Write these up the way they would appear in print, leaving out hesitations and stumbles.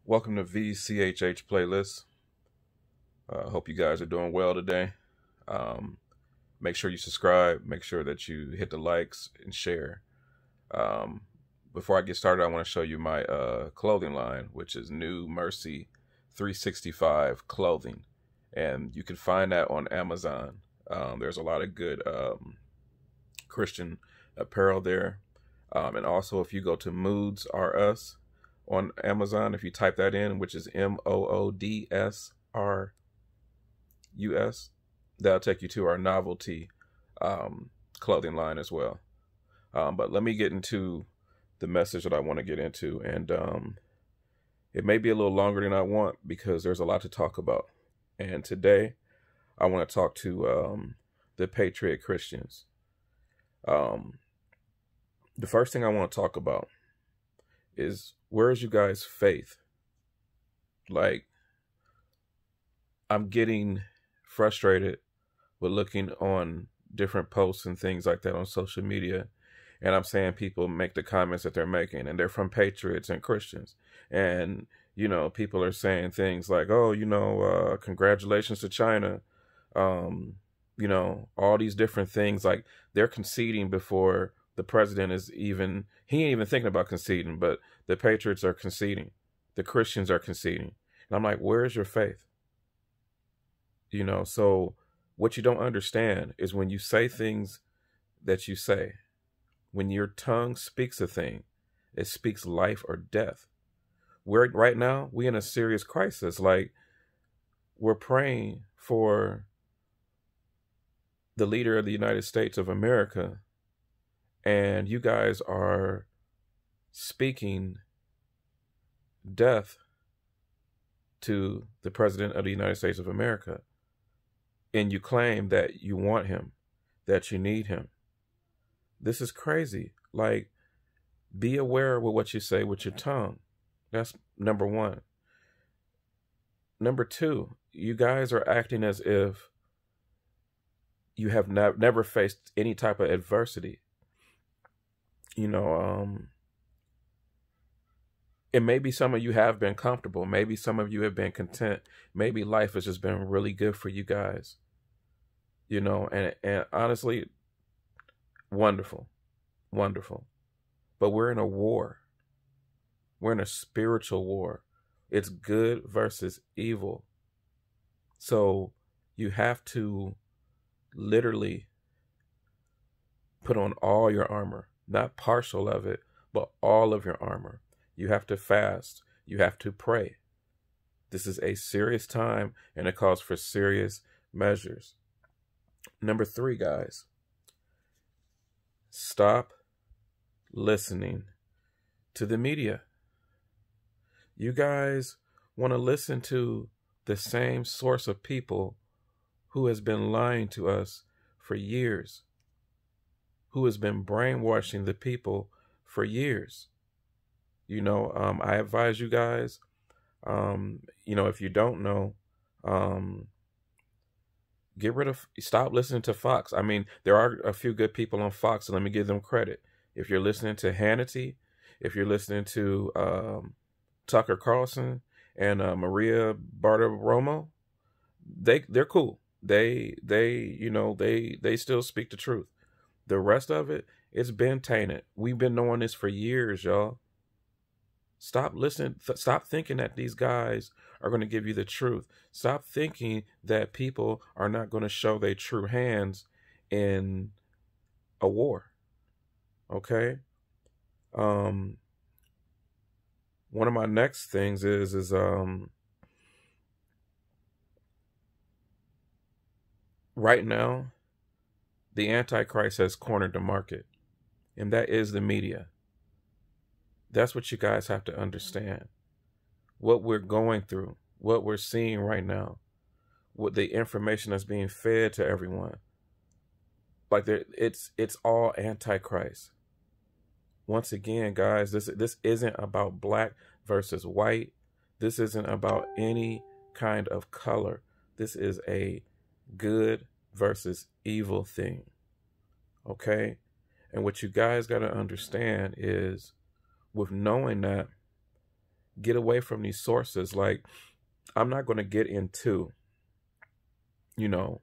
Welcome to VCHH Playlist. Hope you guys are doing well today. Um, Make sure you subscribe. Make sure that you hit the likes and share. Um, Before I get started, I want to show you my clothing line, which is New Mercy 365 clothing. And you can find that on Amazon. There's a lot of good Christian apparel there. And also, if you go to Moods R Us on Amazon, if you type that in, which is MOODSRUS, that'll take you to our novelty clothing line as well. But let me get into the message that I want to get into. And it may be a little longer than I want because there's a lot to talk about. And today, I want to talk to the Patriot Christians. The first thing I want to talk about is, where is you guys' faith? Like, I'm getting frustrated with looking on different posts and things like that on social media, and I'm saying people make the comments that they're making, and they're from Patriots and Christians, and people are saying things like, "Oh, congratulations to China," all these different things. Like, they're conceding before the president he ain't even thinking about conceding, but the Patriots are conceding. The Christians are conceding. And I'm like, where's your faith? So what you don't understand is, when you say things that you say, when your tongue speaks a thing, it speaks life or death. Right now, we're in a serious crisis. Like, we're praying for the leader of the United States of America, and you guys are speaking death to the president of the United States of America. And you claim that you want him, that you need him. This is crazy. Like, be aware with what you say with your tongue. That's number one. Number two, you guys are acting as if you have never faced any type of adversity. And maybe some of you have been comfortable. Maybe some of you have been content. Maybe life has just been really good for you guys. And honestly, wonderful, wonderful. But we're in a war. We're in a spiritual war. It's good versus evil. So you have to literally put on all your armor, not partial of it, but all of your armor. You have to fast. You have to pray. This is a serious time, and it calls for serious measures. Number three, guys, stop listening to the media. You guys want to listen to the same source of people who has been lying to us for years, who has been brainwashing the people for years. I advise you guys, if you don't know, stop listening to Fox. I mean, there are a few good people on Fox, so let me give them credit. If you're listening to Hannity, if you're listening to Tucker Carlson and Maria Bartiromo, they're cool. They still speak the truth. The rest of it, it's been tainted. We've been knowing this for years, y'all. Stop listening. Stop thinking that these guys are going to give you the truth. Stop thinking that people are not going to show their true hands in a war. Okay? One of my next things is right now, the Antichrist has cornered the market, and that is the media. That's what you guys have to understand. What we're going through, what we're seeing right now, what the information that's being fed to everyone. Like, it's all Antichrist. Once again, guys, this isn't about black versus white. This isn't about any kind of color. This is a good versus evil thing. Okay? And what you guys got to understand is, with knowing that, Get away from these sources. Like, I'm not going to get into, you know,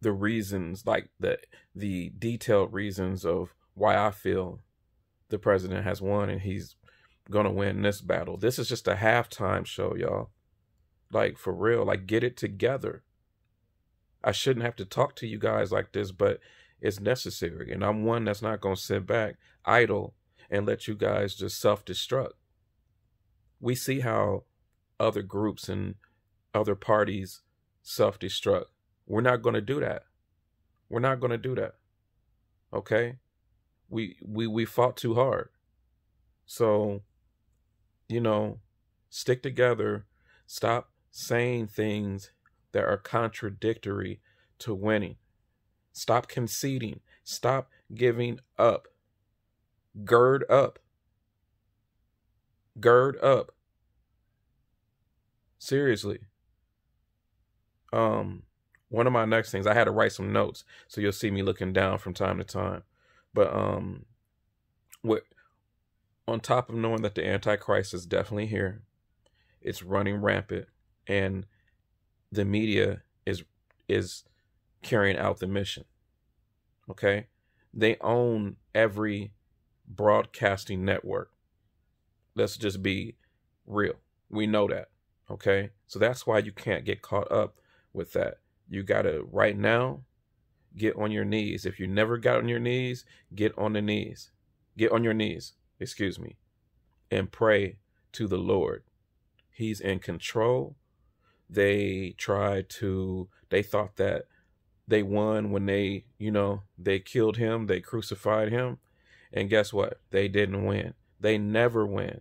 the reasons, like the detailed reasons of why I feel the president has won and he's gonna win this battle. This is just a halftime show, y'all. Like, for real, like, get it together. I shouldn't have to talk to you guys like this, but it's necessary. And I'm one that's not gonna sit back idle and let you guys just self-destruct. We see how other groups and other parties self-destruct. We're not gonna do that. We're not gonna do that. Okay? We fought too hard. So, you know, stick together. Stop saying things that are contradictory to winning. Stop conceding. Stop giving up. Gird up. Gird up. Seriously. One of my next things, I had to write some notes, so you'll see me looking down from time to time. But what, on top of knowing that the Antichrist is definitely here, it's running rampant, and the media is carrying out the mission. Okay? They own every broadcasting network. Let's just be real. We know that. Okay? So that's why you can't get caught up with that. You gotta, right now, get on your knees. If you never got on your knees, get on the knees. Get on your knees, excuse me, and pray to the Lord. He's in control. They thought that they won when they killed him, they crucified him. And guess what? They didn't win. They never win.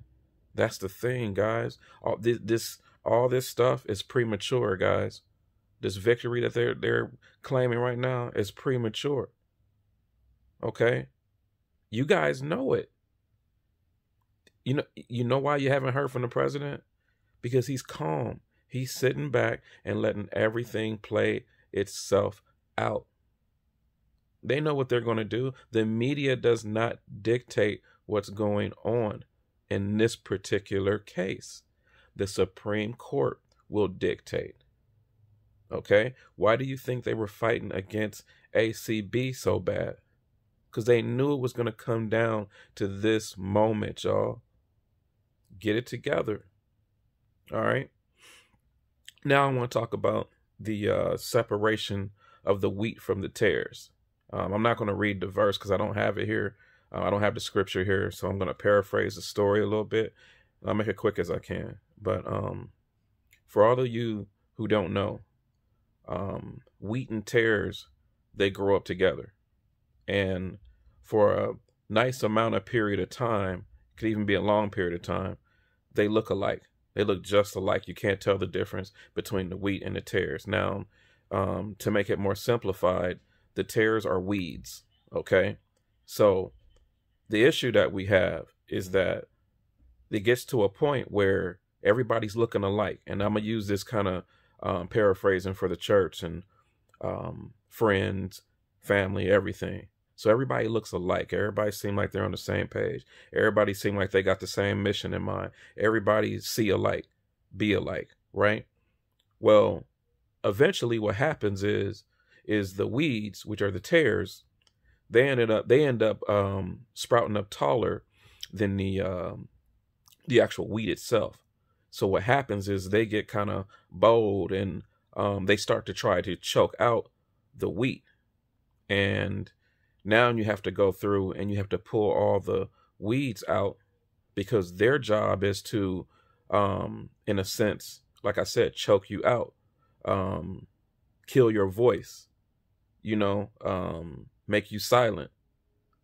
That's the thing, guys. All this stuff is premature, guys. This victory that they're claiming right now is premature. Okay? You guys know it. You know why you haven't heard from the president? Because he's calm. He's sitting back and letting everything play itself out. They know what they're going to do. The media does not dictate what's going on in this particular case. The Supreme Court will dictate. Okay? Why do you think they were fighting against ACB so bad? Because they knew it was going to come down to this moment, y'all. Get it together. All right? Now I want to talk about the separation of the wheat from the tares. I'm not going to read the verse because I don't have it here. I don't have the scripture here, so I'm going to paraphrase the story a little bit. I'll make it quick as I can. But for all of you who don't know, wheat and tares, they grow up together. And for a nice amount of period of time, could even be a long period of time, they look alike. They look just alike. You can't tell the difference between the wheat and the tares. Now, to make it more simplified, the tares are weeds, okay? So the issue that we have is that it gets to a point where everybody's looking alike. And I'm going to use this kind of paraphrasing for the church and friends, family, everything. So everybody looks alike. Everybody seems like they're on the same page. Everybody seems like they got the same mission in mind. Everybody see alike, be alike, right? Well, eventually what happens is the weeds, which are the tares, they end up sprouting up taller than the actual wheat itself. So what happens is they get kind of bold and they start to try to choke out the wheat. And now you have to go through and you have to pull all the weeds out because their job is to, in a sense, like I said, choke you out, kill your voice, make you silent,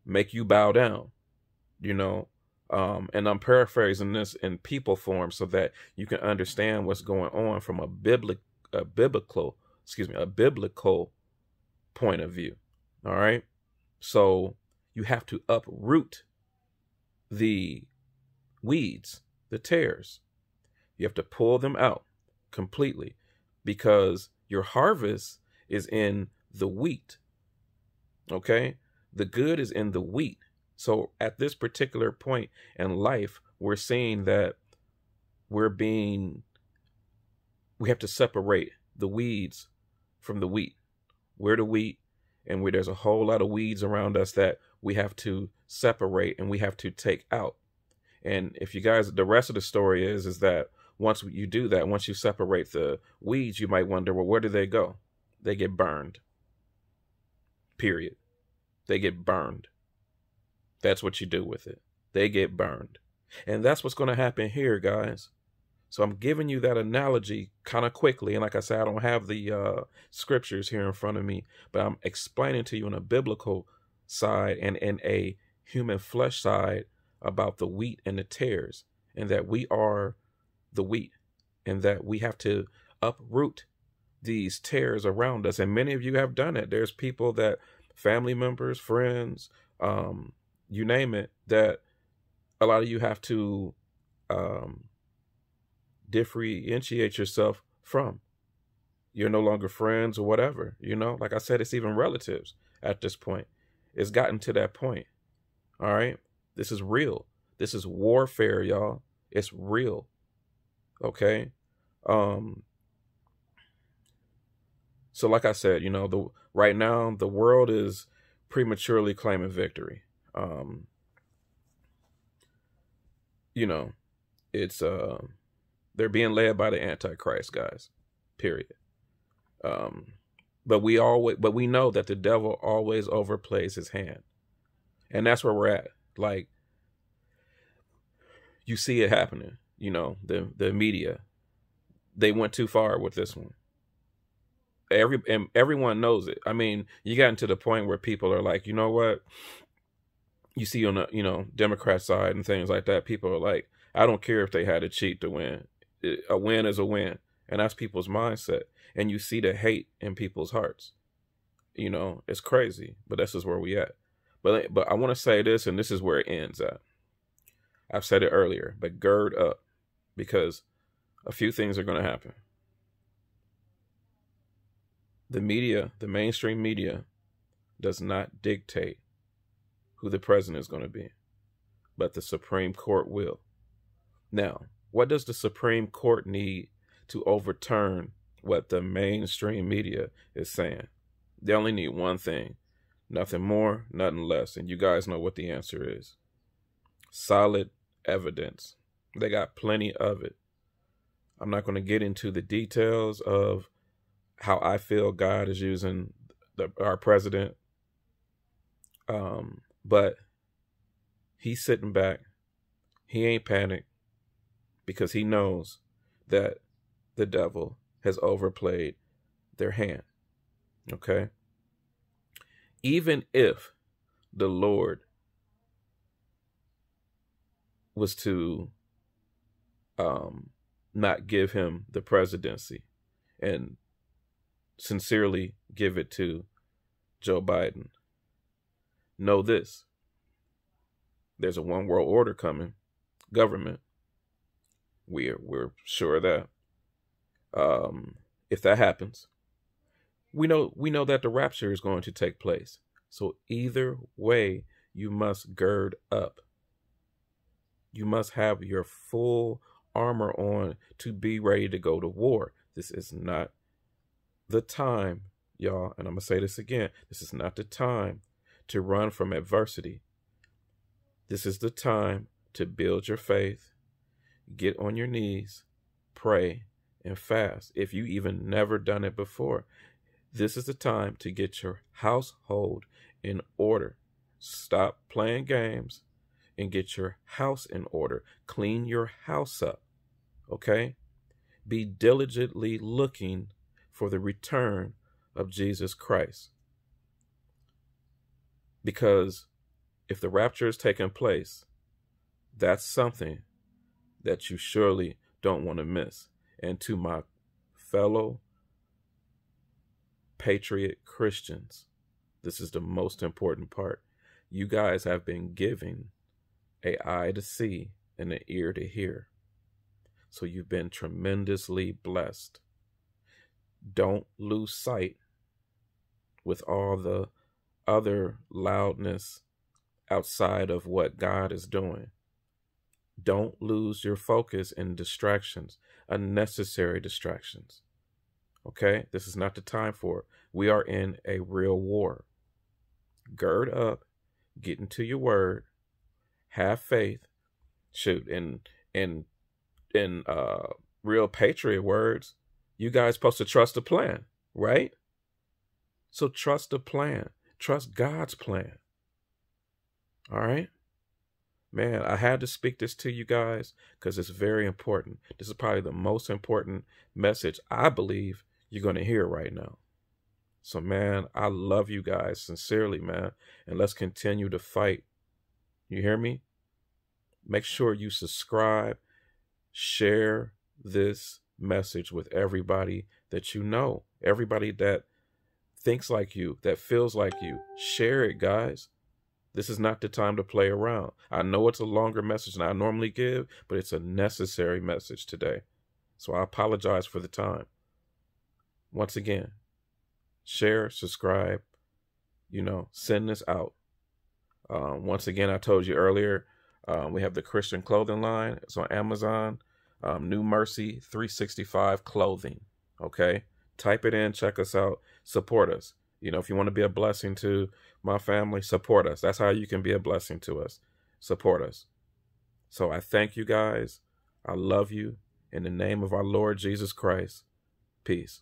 make you bow down, and I'm paraphrasing this in people form so that you can understand what's going on from a biblical point of view. All right. So you have to uproot the weeds, the tares. You have to pull them out completely because your harvest is in the wheat. Okay? The good is in the wheat. So at this particular point in life, we're seeing that we have to separate the weeds from the wheat. We're the wheat, and where there's a whole lot of weeds around us that we have to separate and we have to take out. And if you guys, the rest of the story is that once you do that, once you separate the weeds, you might wonder, well, where do they go? They get burned. Period. They get burned. That's what you do with it. They get burned. And that's what's going to happen here, guys. So I'm giving you that analogy kind of quickly. And like I said, I don't have the scriptures here in front of me, but I'm explaining to you on a biblical side and in a human flesh side about the wheat and the tares, and that we are the wheat, and that we have to uproot these tares around us. And many of you have done it. There's people that, family members, friends, you name it, that a lot of you have to differentiate yourself from. You're no longer friends or whatever, you know. Like I said, it's even relatives at this point. It's gotten to that point. All right. This is real. This is warfare, y'all. It's real. Okay. So like I said, you know, right now the world is prematurely claiming victory. You know, it's they're being led by the Antichrist, guys. Period. But we know that the devil always overplays his hand. And that's where we're at. Like, you see it happening. You know, the media, they went too far with this one. Everyone knows it. I mean, you got into the point where people are like, you know what? You see on the, you know, Democrat side and things like that, people are like, I don't care if they had to cheat to win. A win is a win. And that's people's mindset. And you see the hate in people's hearts. You know, it's crazy, but this is where we at. But I want to say this, and this is where it ends at. I've said it earlier, but gird up, because a few things are going to happen. The media, the mainstream media, does not dictate who the president is going to be, but the Supreme Court will. Now, what does the Supreme Court need to overturn what the mainstream media is saying? They only need one thing. Nothing more, nothing less. And you guys know what the answer is. Solid evidence. They got plenty of it. I'm not going to get into the details of how I feel God is using our president. But he's sitting back. He ain't panicked, because he knows that the devil has overplayed their hand. Okay? Even if the Lord was to not give him the presidency and sincerely give it to Joe Biden, know this: there's a one world order coming. Government. We're sure of that. If that happens, we know that the rapture is going to take place. So either way, you must gird up. You must have your full armor on to be ready to go to war. This is not the time, y'all, and I'm going to say this again. This is not the time to run from adversity. This is the time to build your faith, get on your knees, pray, and fast. If you even never done it before, this is the time to get your household in order. Stop playing games and get your house in order. Clean your house up, okay? Be diligently looking for the return of Jesus Christ. Because if the rapture is taking place, that's something that you surely don't want to miss. And to my fellow Patriot Christians, this is the most important part. You guys have been given an eye to see and an ear to hear. So you've been tremendously blessed. Don't lose sight with all the other loudness outside of what God is doing. Don't lose your focus in distractions, unnecessary distractions. Okay? This is not the time for it. We are in a real war. Gird up, get into your word, have faith. Shoot, in real patriot words, you guys supposed to trust the plan, right? So trust the plan. Trust God's plan. All right? Man, I had to speak this to you guys because it's very important. This is probably the most important message I believe you're going to hear right now. So, man, I love you guys sincerely, man. And let's continue to fight. You hear me? Make sure you subscribe, share this message with everybody that you know, everybody that thinks like you, that feels like you. Share it, guys. This is not the time to play around. I know it's a longer message than I normally give, but it's a necessary message today. So I apologize for the time. Once again, share, subscribe, send this out. Once again, I told you earlier, we have the Christian clothing line. It's on Amazon. New Mercy 365 clothing. Okay. Type it in, check us out, support us. If you want to be a blessing to my family, support us. That's how you can be a blessing to us. Support us. So I thank you guys. I love you. In the name of our Lord Jesus Christ. Peace.